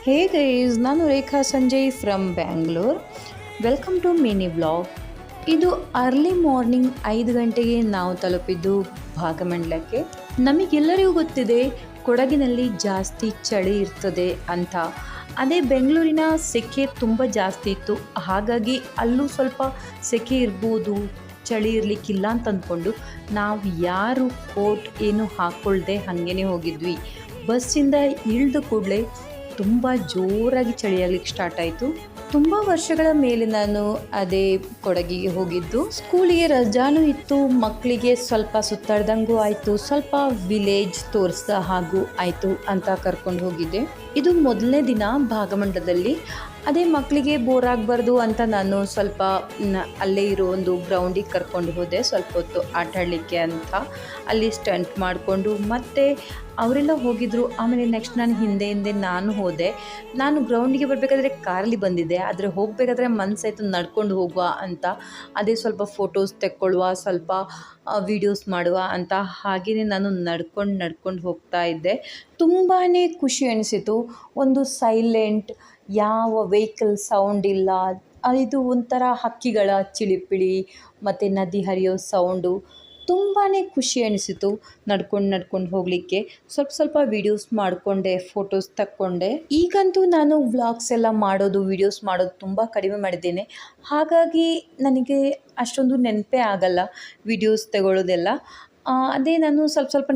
ಹೇ guys, ನಾನು Rekha Sanjay from Bangalore. Welcome to mini vlog. ಇದು early morning 5 ಗಂಟೆಗೆ ನಾವು ತಲುಪಿದ್ದು ಭಾಗಮಂಡಲಕ್ಕೆ. ನಮಗೆಲ್ಲರಿಗೂ ಗೊತ್ತಿದೆ ಕೊಡಗಿನಲ್ಲಿ ಜಾಸ್ತಿ ಚಳಿ ಇರ್ತದೆ ಅಂತ. ಅದೇ ಬೆಂಗಳೂರಿನ ಸೆಕೆ ತುಂಬ ಜಾಸ್ತಿ ಇತ್ತು, ಹಾಗಾಗಿ ಅಲ್ಲೂ ಸ್ವಲ್ಪ ಸೆಕೆ ಇರ್ಬೋದು, ಚಳಿ ಇರಲಿಕ್ಕಿಲ್ಲ ಅಂತ ಅಂದ್ಕೊಂಡು ನಾವು ಯಾರು ಕೋಟ್ ಏನು ಹಾಕ್ಕೊಳ್ದೆ ಹಾಗೇ ಹೋಗಿದ್ವಿ. ಬಸ್ಸಿಂದ ಇಳಿದ ಕೂಡಲೇ ತುಂಬ ಜೋರಾಗಿ ಚಳಿಯಾಗಲಿಕ್ಕೆ ಸ್ಟಾರ್ಟ್ ಆಯಿತು. ತುಂಬ ವರ್ಷಗಳ ಮೇಲೆ ನಾನು ಅದೇ ಕೊಡಗಿಗೆ ಹೋಗಿದ್ದು. ಸ್ಕೂಲಿಗೆ ರಜಾನೂ ಇತ್ತು, ಮಕ್ಕಳಿಗೆ ಸ್ವಲ್ಪ ಸುತ್ತಾಡ್ದಂಗೂ ಆಯಿತು, ಸ್ವಲ್ಪ ವಿಲೇಜ್ ತೋರಿಸ್ದ ಹಾಗೂ ಆಯಿತು ಅಂತ ಕರ್ಕೊಂಡು ಹೋಗಿದ್ದೆ. ಇದು ಮೊದಲನೇ ದಿನ ಭಾಗಮಂಡಲದಲ್ಲಿ. ಅದೇ ಮಕ್ಕಳಿಗೆ ಬೋರ್ ಆಗಬಾರ್ದು ಅಂತ ನಾನು ಸ್ವಲ್ಪ ಅಲ್ಲೇ ಇರೋ ಒಂದು ಗ್ರೌಂಡಿಗೆ ಕರ್ಕೊಂಡು ಹೋದೆ, ಸ್ವಲ್ಪ ಹೊತ್ತು ಆಟ ಆಡಲಿಕ್ಕೆ ಅಂತ. ಅಲ್ಲಿ ಸ್ಟಂಟ್ ಮಾಡಿಕೊಂಡು ಮತ್ತೆ ಅವರೆಲ್ಲ ಹೋಗಿದ್ರು. ಆಮೇಲೆ ನೆಕ್ಸ್ಟ್ ನಾನು ಹಿಂದೆ ನಾನು ಹೋದೆ. ನಾನು ಗ್ರೌಂಡಿಗೆ ಬರಬೇಕಾದ್ರೆ ಕಾರಲ್ಲಿ ಬಂದಿದ್ದೆ, ಆದರೆ ಹೋಗಬೇಕಾದ್ರೆ ಮನಸ್ಸಾಯಿತು ನಡ್ಕೊಂಡು ಹೋಗುವ ಅಂತ. ಅದೇ ಸ್ವಲ್ಪ ಫೋಟೋಸ್ ತೆಕ್ಕೊಳ್ಳುವ, ಸ್ವಲ್ಪ ವೀಡಿಯೋಸ್ ಮಾಡುವ ಅಂತ ಹಾಗೆಯೇ ನಾನು ನಡ್ಕೊಂಡು ಹೋಗ್ತಾ ಇದ್ದೆ. ತುಂಬಾ ಖುಷಿ ಅನಿಸಿತು. ಒಂದು ಸೈಲೆಂಟ್, ಯಾವ ವೆಹಿಕಲ್ ಸೌಂಡ್ ಇಲ್ಲ. ಇದು ಒಂಥರ ಹಕ್ಕಿಗಳ ಚಿಲಿಪಿಳಿ ಮತ್ತು ನದಿ ಹರಿಯೋ ಸೌಂಡು. ತುಂಬಾ ಖುಷಿ ಅನಿಸಿತು ನಡ್ಕೊಂಡು ಹೋಗಲಿಕ್ಕೆ. ಸ್ವಲ್ಪ ವೀಡಿಯೋಸ್ ಮಾಡಿಕೊಂಡೆ, ಫೋಟೋಸ್ ತಕ್ಕೊಂಡೆ. ಈಗಂತೂ ನಾನು ವ್ಲಾಗ್ಸ್ ಎಲ್ಲ ಮಾಡೋದು, ವೀಡಿಯೋಸ್ ಮಾಡೋದು ತುಂಬ ಕಡಿಮೆ ಮಾಡಿದ್ದೇನೆ, ಹಾಗಾಗಿ ನನಗೆ ಅಷ್ಟೊಂದು ನೆನಪೇ ಆಗಲ್ಲ ವೀಡಿಯೋಸ್ ತಗೊಳ್ಳೋದೆಲ್ಲ. ಅದೇ ನಾನು ಸ್ವಲ್ಪ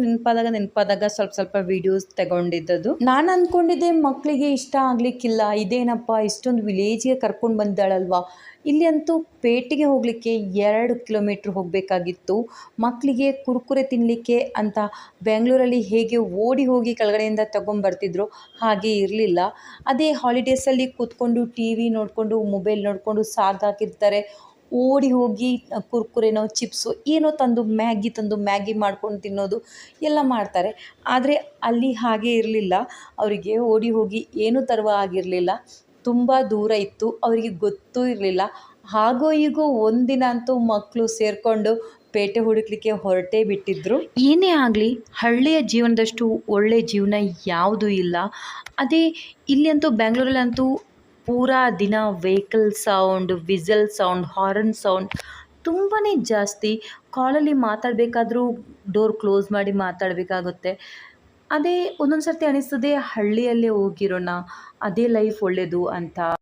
ನೆನಪಾದಾಗ ಸ್ವಲ್ಪ ವೀಡಿಯೋಸ್ ತಗೊಂಡಿದ್ದದು. ನಾನು ಅಂದ್ಕೊಂಡಿದ್ದೆ ಮಕ್ಕಳಿಗೆ ಇಷ್ಟ ಆಗಲಿಕ್ಕಿಲ್ಲ, ಇದೇನಪ್ಪ ಇಷ್ಟೊಂದು ವಿಲೇಜ್ಗೆ ಕರ್ಕೊಂಡು ಬಂದಾಳಲ್ವ. ಇಲ್ಲಿ ಅಂತೂ ಪೇಟೆಗೆ ಹೋಗಲಿಕ್ಕೆ 2 ಕಿಲೋಮೀಟ್ರ್ ಹೋಗಬೇಕಾಗಿತ್ತು. ಮಕ್ಕಳಿಗೆ ಕುರ್ಕುರೆ ತಿನ್ನಲಿಕ್ಕೆ ಅಂತ ಬೆಂಗಳೂರಲ್ಲಿ ಹೇಗೆ ಓಡಿ ಹೋಗಿ ಕೆಳಗಡೆಯಿಂದ ತಗೊಂಬರ್ತಿದ್ರು ಹಾಗೆ ಇರಲಿಲ್ಲ. ಅದೇ ಹಾಲಿಡೇಸಲ್ಲಿ ಕೂತ್ಕೊಂಡು ಟಿ ವಿ ನೋಡಿಕೊಂಡು, ಮೊಬೈಲ್ ನೋಡಿಕೊಂಡು ಸಾಕಾಗಿರ್ತಾರೆ. ಓಡಿ ಹೋಗಿ ಕುರ್ಕುರೆನೋ ಚಿಪ್ಸು ಏನೋ ತಂದು ಮ್ಯಾಗಿ ಮಾಡ್ಕೊಂಡು ತಿನ್ನೋದು ಎಲ್ಲ ಮಾಡ್ತಾರೆ. ಆದರೆ ಅಲ್ಲಿ ಹಾಗೆ ಇರಲಿಲ್ಲ. ಅವರಿಗೆ ಓಡಿ ಹೋಗಿ ಏನೂ ತರುವ ಆಗಿರಲಿಲ್ಲ. ತುಂಬ ದೂರ ಇತ್ತು, ಅವರಿಗೆ ಗೊತ್ತೂ ಇರಲಿಲ್ಲ. ಹಾಗೋ ಹೀಗೋ ಒಂದಿನ ಅಂತೂ ಮಕ್ಕಳು ಸೇರಿಕೊಂಡು ಪೇಟೆ ಹುಡುಕ್ಲಿಕ್ಕೆ ಹೊರಟೇ ಬಿಟ್ಟಿದ್ರು. ಏನೇ ಆಗಲಿ, ಹಳ್ಳಿಯ ಜೀವನದಷ್ಟು ಒಳ್ಳೆಯ ಜೀವನ ಯಾವುದೂ ಇಲ್ಲ. ಅದೇ ಇಲ್ಲಿ ಅಂತೂ ಬೆಂಗಳೂರಲ್ಲಂತೂ ಪೂರಾ ದಿನ vehicle sound, whistle sound, horn sound ತುಂಬಾ ಜಾಸ್ತಿ. ಕಾಲಲ್ಲಿ ಮಾತಾಡಬೇಕಾದ್ರೂ ಡೋರ್ ಕ್ಲೋಸ್ ಮಾಡಿ ಮಾತಾಡಬೇಕಾಗುತ್ತೆ. ಅದೇ ಒಂದೊಂದು ಸರ್ತಿ ಅನಿಸ್ತದೆ ಹಳ್ಳಿಯಲ್ಲೇ ಹೋಗಿರೋಣ, ಅದೇ ಲೈಫ್ ಒಳ್ಳೆಯದು ಅಂತ.